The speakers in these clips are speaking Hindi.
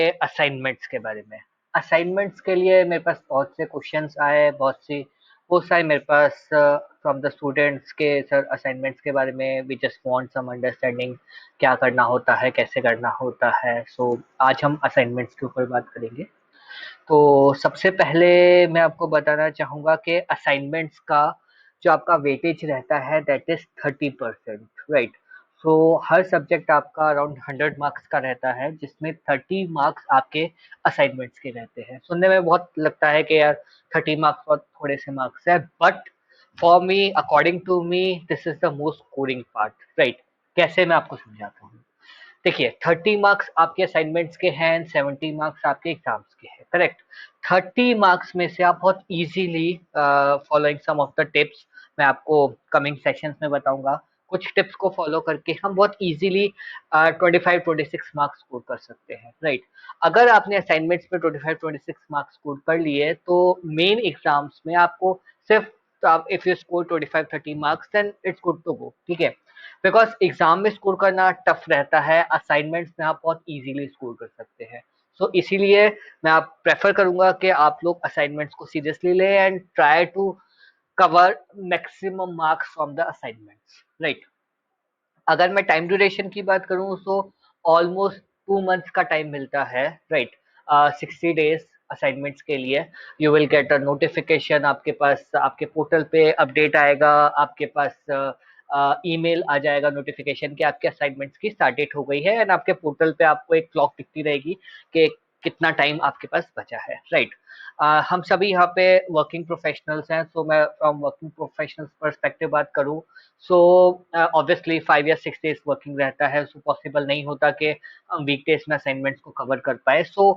असाइनमेंट्स के बारे में। असाइनमेंट्स के लिए मेरे पास बहुत से क्वेश्चंस आए, बहुत सारे मेरे पास फ्रॉम द स्टूडेंट्स के सर असाइनमेंट्स के बारे में we just want some understanding क्या करना होता है, कैसे करना होता है। सो आज हम असाइनमेंट्स के ऊपर बात करेंगे। तो सबसे पहले मैं आपको बताना चाहूँगा कि असाइनमेंट्स का जो आपका वेटेज रहता है that is 30%, right. So her subject आपका अराउंड 100 मार्क्स का रहता है, जिसमें 30 मार्क्स आपके असाइनमेंट्स के रहते हैं। सुनने में बहुत लगता है कि यार 30 मार्क्स बहुत थोड़े से मार्क्स है, but for me, according to me, this is the most scoring part, right. कैसे, मैं आपको समझाता हूँ। देखिए, 30 मार्क्स आपके असाइनमेंट्स के हैं, 70 मार्क्स आपके एग्जाम्स के हैं, करेक्ट। 30 मार्क्स में से आप बहुत easily following some of the tips, मैं आपको कमिंग सेशंस में बताऊंगा। कुछ टिप्स को फॉलो करके हम बहुत इजीली 25-26 मार्क्स स्कोर कर सकते हैं, राइट। अगर आपने असाइनमेंट्स में 25-26 मार्क्स स्कोर कर लिए तो मेन एग्जाम्स में आपको सिर्फ, तो आप if you score 25-30 marks then it's good to go, ठीक है। बिकॉज एग्जाम में स्कोर करना टफ रहता है, असाइनमेंट्स में आप बहुत इजीली स्कोर कर सकते हैं। सो इसीलिए मैं आप प्रेफर करूंगा कि आप लोग असाइनमेंट्स को सीरियसली लें and try to cover maximum marks from the assignments, right. अगर मैं टाइम ड्यूरेशन की बात करूं तो ऑलमोस्ट 2 मंथ्स का टाइम मिलता है, राइट। 60 डेज असाइनमेंट्स के लिए। You will get a notification, आपके पास आपके पोर्टल पे अपडेट आएगा, आपके पास ईमेल आ जाएगा नोटिफिकेशन कि आपके असाइनमेंट्स की स्टार्ट डेट हो गई है, एंड आपके पोर्टल पे आपको एक क्लॉक दिखती रहेगी कि कितना टाइम आपके पास बचा है, राइट। हम सभी यहाँ पे वर्किंग प्रोफेशनल्स हैं, सो मैं फ्रॉम वर्किंग प्रोफेशनल्स परस्पेक्टिव बात करूँ, सो ऑब्वियसली 5 या 6 डेज वर्किंग रहता है, सो पॉसिबल नहीं होता कि हम वीकडेज में असाइनमेंट्स को कवर कर पाए। सो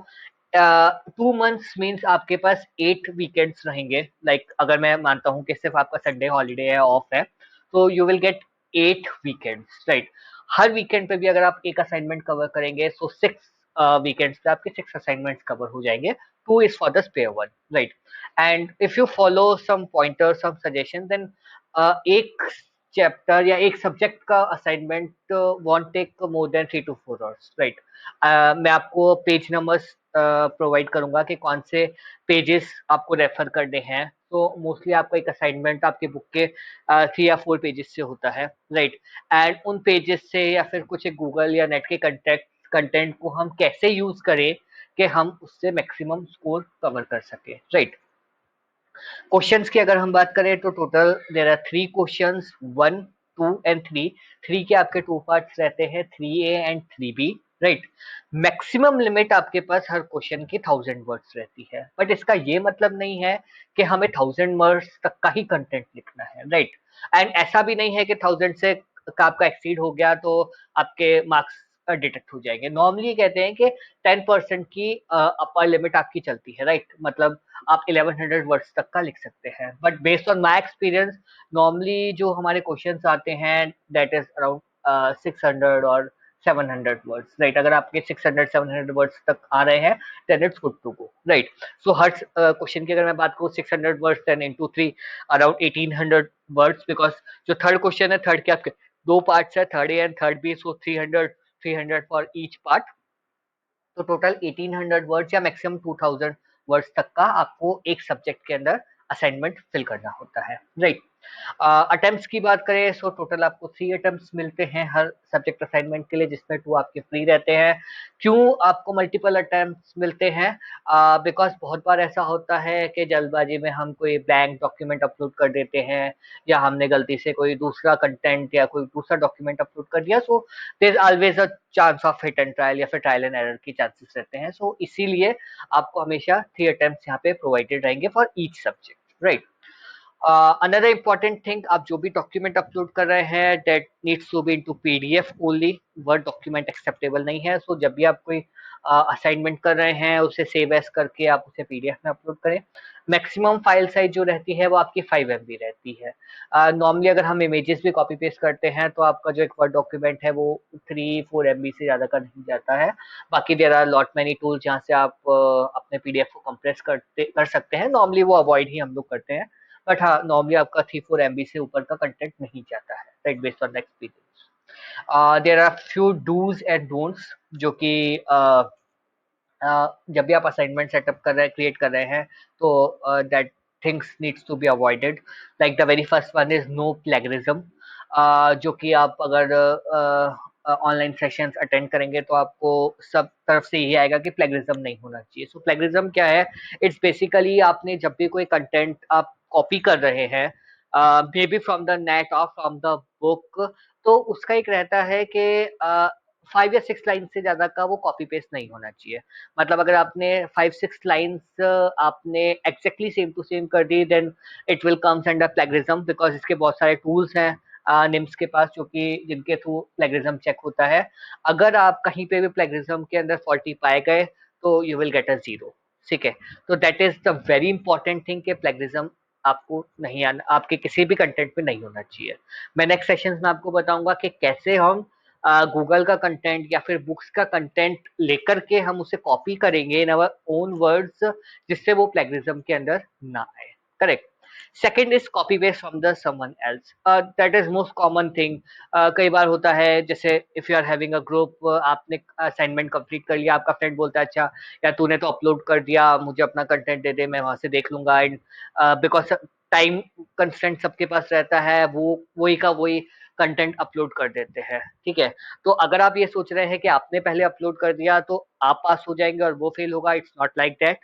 2 मंथ्स मीन्स आपके पास 8 वीकेंड्स रहेंगे। लाइक अगर मैं मानता हूँ कि सिर्फ आपका संडे हॉलीडे है, ऑफ है, तो you will get 8 weekends, right. Her weekend पे भी अगर आप एक असाइनमेंट कवर करेंगे, सो 6 वीकेंड्स पे आपके 6 असाइनमेंट्स कवर हो जाएंगे। 2 is for the spare one, right. And if you follow some pointers, some suggestion, then एक चैप्टर या एक सब्जेक्ट का assignment won't take more than 3 to 4 hours, right. मैं आपको पेज नंबर्स प्रोवाइड करूंगा कि कौन से पेजेस आपको रेफर करने हैं। तो मोस्टली आपका एक असाइनमेंट आपके बुक के 3 या 4 पेजेस से होता है, राइट। एंड उन पेजेस से या फिर कुछ एक गूगल या नेट के कंटेंट को हम कैसे यूज करें कि हम उससे मैक्सिमम स्कोर कवर कर सके, राइट। क्वेश्चंस की अगर हम बात करें तो total there are 3 questions, 1, 2 and 3। 3 के आपके 2 पार्ट्स रहते हैं, 3A and 3B, right. Maximum limit आपके पास हर क्वेश्चन की 1000 वर्ड्स रहती है, बट इसका ये मतलब नहीं है कि हमें 1000 वर्ड्स तक का ही कंटेंट लिखना है, राइट। एंड ऐसा भी नहीं है कि 1000 से का आपका एक्सीड हो गया तो आपके मार्क्स डिटेक्ट हो जाएंगे। नॉर्मली कहते हैं कि 10% की अपर लिमिट आपकी चलती है, राइट। मतलब आप 1100 वर्ड्स तक का लिख सकते हैं, but based on my experience normally जो हमारे क्वेश्चंस आते हैं दैट इज अराउंड 600 और 700 वर्ड्स, राइट। अगर आपके 600-700 वर्ड्स तक आ रहे हैं then it's good to go, right. So हर क्वेश्चन की अगर मैं बात करूँ 600 words then into 3 around 1800 words, because जो थर्ड क्वेश्चन है, थर्ड के आपके 2 पार्ट्स है, third A and third B, so 300 for each part. तो टोटल 1800 वर्ड्स या मैक्सिमम 2000 वर्ड्स तक का आपको एक सब्जेक्ट के अंदर असाइनमेंट फिल करना होता है, राइट। अटेम्प्ट्स की बात करें सो टोटल आपको 3 अटेम्प्ट्स मिलते हैं हर सब्जेक्ट असाइनमेंट के लिए, जिसमें 2 आपके फ्री रहते हैं। क्यों आपको मल्टीपल अटेम्प्ट्स मिलते हैं? बिकॉज बहुत बार ऐसा होता है कि जल्दबाजी में हम कोई ब्लैंक डॉक्यूमेंट अपलोड कर देते हैं, या हमने गलती से कोई दूसरा कंटेंट या कोई दूसरा डॉक्यूमेंट अपलोड कर दिया, so there always a chance of hit and trial या फिर ट्रायल एंड एरर की चांसेस रहते हैं। सो इसीलिए आपको हमेशा 3 अटेम्प्ट्स यहाँ पे प्रोवाइडेड रहेंगे for each subject, right. Another important thing, आप जो भी डॉक्यूमेंट अपलोड कर रहे हैं that needs to be into PDF only. Word document acceptable नहीं है, सो जब भी आप कोई असाइनमेंट कर रहे हैं उसे सेव एज करके आप उसे पीडीएफ में अपलोड करें। मैक्सिमम फाइल साइज जो रहती है वो आपकी 5 MB रहती है। नॉर्मली अगर हम इमेजेस भी कॉपी पेस्ट करते हैं तो आपका जो एक वर्ड डॉक्यूमेंट है वो 3-4 MB से ज्यादा का नहीं जाता है। बाकी there are lot many tools जहाँ से आप अपने पीडीएफ को कंप्रेस कर सकते हैं, नॉर्मली वो अवॉइड ही हम लोग करते हैं। बट हाँ, नॉर्मली आपका 3-4 MB से ऊपर का कंटेंट नहीं जाता है, right, based on experience. There are few do's and don'ts जो कि जब भी आप असाइनमेंट सेटअप कर रहे हैं, क्रिएट कर रहे हैं, तो that things needs to be avoided. Like the very first one is no plagiarism. जो कि आप अगर ऑनलाइन सेशंस अटेंड करेंगे तो आपको सब तरफ से यही आएगा कि प्लेगरिज्म नहीं होना चाहिए। सो प्लेगरिज्म क्या है? इट्स बेसिकली आपने जब भी कोई कंटेंट आप कॉपी कर रहे हैं, may be from the net और फ्रॉम द बुक, तो उसका एक रहता है कि 5 या 6 लाइन से ज़्यादा का वो कॉपी पेस्ट नहीं होना चाहिए। मतलब अगर आपने 5-6 लाइन्स आपने एग्ज़ैक्टली सेम टू सेम कर दी, then it will comes under plagiarism, because इसके बहुत सारे टूल्स हैं निम्स के पास, जो कि जिनके थ्रू प्लेगरिज्म चेक होता है। अगर आप कहीं पे भी प्लेगरिज्म के अंदर फॉल्टी पाए गए, तो यू विल गेट अ 0, ठीक है? तो that is the very important thing कि प्लेगरिज्म आपको नहीं आना, आपके किसी भी कंटेंट में नहीं होना चाहिए। मैं नेक्स्ट सेशंस में आपको बताऊँगा कि कैसे हम गूगल का कंटेंट या फिर बुक्स का कंटेंट लेकर के हम उसे कॉपी करेंगे इन आवर ओन वर्ड्स, जिससे वो प्लेगरिज्म के अंदर ना आए। Correct. Second is copy paste from the someone else. That is most common thing. कई बार होता है, जैसे if you are having a group, आपने असाइनमेंट कंप्लीट कर लिया, आपका फ्रेंड बोलता है अच्छा या तूने तो अपलोड कर दिया, मुझे अपना कंटेंट दे दे, मैं वहां से देख लूंगा। एंड बिकॉज टाइम कंस्ट्रेंट सबके पास रहता है, वो वही का वही कंटेंट अपलोड कर देते हैं, ठीक है? तो अगर आप ये सोच रहे हैं कि आपने पहले अपलोड कर दिया तो आप पास हो जाएंगे और वो फेल होगा, इट्स नॉट लाइक दैट।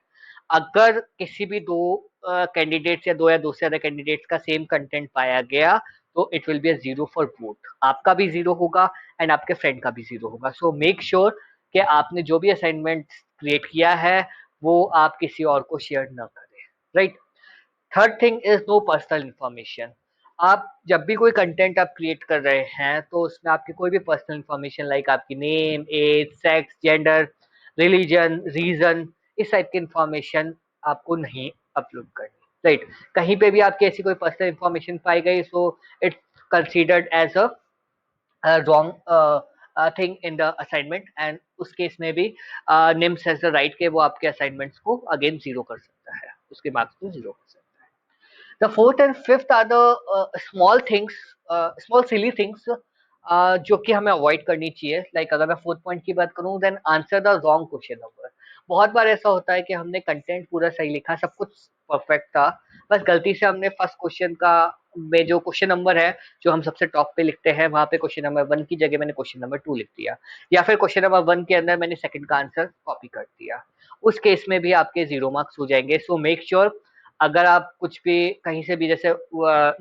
अगर किसी भी दो कैंडिडेट्स या दो से ज्यादा कैंडिडेट्स का सेम कंटेंट पाया गया, तो it will be a 0 for both. आपका भी 0 होगा एंड आपके फ्रेंड का भी 0 होगा। सो मेक श्योर कि आपने जो भी असाइनमेंट क्रिएट किया है वो आप किसी और को शेयर न करें, right? Third thing is no personal information. आप जब भी कोई कंटेंट आप क्रिएट कर रहे हैं, तो उसमें आपकी कोई भी पर्सनल इंफॉर्मेशन, लाइक आपकी name, age, sex, gender, religion, region, इस टाइप की इंफॉर्मेशन आपको नहीं अपलोड करनी, राइट? कहीं पे भी आपकी ऐसी कोई पर्सनल इंफॉर्मेशन पाई गई, so it's considered as a wrong thing in the assignment, and उस केस में भी निम्स हैज द राइट के वो आपके असाइनमेंट्स को अगेन 0 कर सकता है, उसके मार्क्स को 0 कर सकता है। The fourth and fifth are the small things, small silly things, जो कि हमें अवॉइड करनी चाहिए। लाइक अगर मैं फोर्थ पॉइंट की बात करूं, then answer the wrong question number. बहुत बार ऐसा होता है कि हमने कंटेंट पूरा सही लिखा, सब कुछ परफेक्ट था, बस गलती से हमने फर्स्ट क्वेश्चन का में जो क्वेश्चन नंबर है, जो हम सबसे टॉप पे लिखते हैं, वहां पे क्वेश्चन नंबर 1 की जगह मैंने क्वेश्चन नंबर 2 लिख दिया, या फिर क्वेश्चन नंबर 1 के अंदर मैंने सेकंड का आंसर कॉपी कर दिया। उस केस में भी आपके 0 मार्क्स हो जाएंगे। सो मेक श्योर, अगर आप कुछ भी कहीं से भी जैसे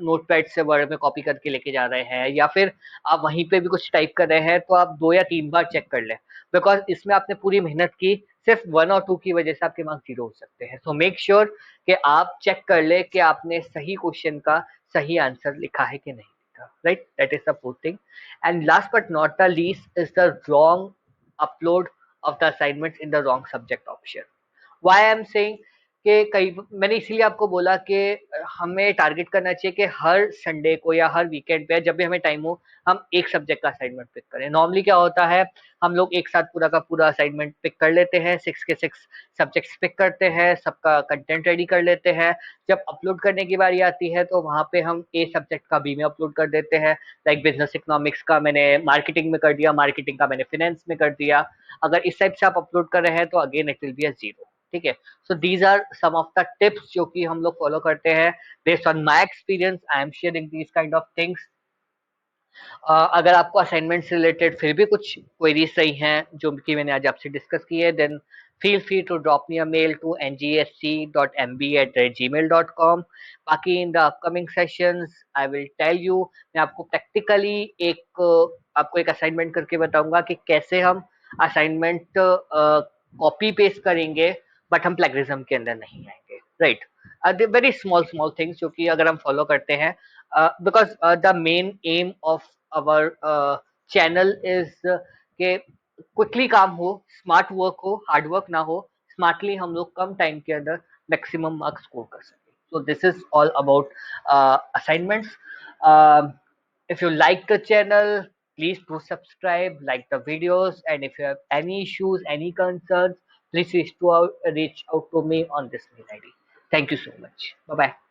नोटपैड से वर्ड में कॉपी करके लेके जा रहे हैं, या फिर आप वहीं पे भी कुछ टाइप कर रहे हैं, तो आप 2 या 3 बार चेक कर लें, बिकॉज इसमें आपने पूरी मेहनत की, सिर्फ 1 और 2 की वजह से आपके मार्क्स 0 हो सकते हैं। सो मेक श्योर कि आप चेक कर ले कि आपने सही क्वेश्चन का सही आंसर लिखा है कि नहीं लिखा, right? That is the fourth thing. And last but not the least is the wrong upload of the assignment in the wrong subject option. Why I am saying कि कई, मैंने इसीलिए आपको बोला कि हमें टारगेट करना चाहिए कि हर संडे को या हर वीकेंड पे जब भी हमें टाइम हो, हम एक सब्जेक्ट का असाइनमेंट पिक करें। नॉर्मली क्या होता है, हम लोग एक साथ पूरा का पूरा असाइनमेंट पिक कर लेते हैं, 6 के 6 सब्जेक्ट्स पिक करते हैं, सबका कंटेंट रेडी कर लेते हैं। जब अपलोड करने की बारी आती है, तो वहां पे हम ए सब्जेक्ट का बी में अपलोड कर देते हैं। लाइक बिजनेस इकोनॉमिक्स का मैंने मार्केटिंग में कर दिया, मार्केटिंग का मैंने फाइनेंस में कर दिया। अगर इस टाइप से आप अपलोड कर रहे हैं, तो again it will be a 0, ठीक है? So these are some of the tips जो कि हम लोग फॉलो करते हैं। Based on my experience I am sharing these kind of things. अगर आपको असाइनमेंट से रिलेटेड फिर भी कुछ क्वेरीज रही हैं जो कि मैंने आज आपसे डिस्कस की है, then feel free to drop me a mail to ngsc.mb@gmail.com। बाकी in the upcoming sessions I will tell you, मैं आपको प्रैक्टिकली एक आपको एक असाइनमेंट करके बताऊंगा कि कैसे हम असाइनमेंट कॉपी पेस्ट करेंगे, बट हम प्लेगरिज्म के अंदर नहीं आएंगे, right? Very small small things जो कि अगर हम फॉलो करते हैं, because the main aim of our channel is कि क्विकली काम हो, स्मार्ट वर्क हो, हार्ड वर्क ना हो, स्मार्टली हम लोग कम टाइम के अंदर मैक्सिमम मार्क्स स्कोर कर सकें। So this is all about assignments. If you like the channel, please do subscribe, like the videos, and if you have any issues, any concerns, please reach out to me on this mail ID. Thank you so much. Bye bye.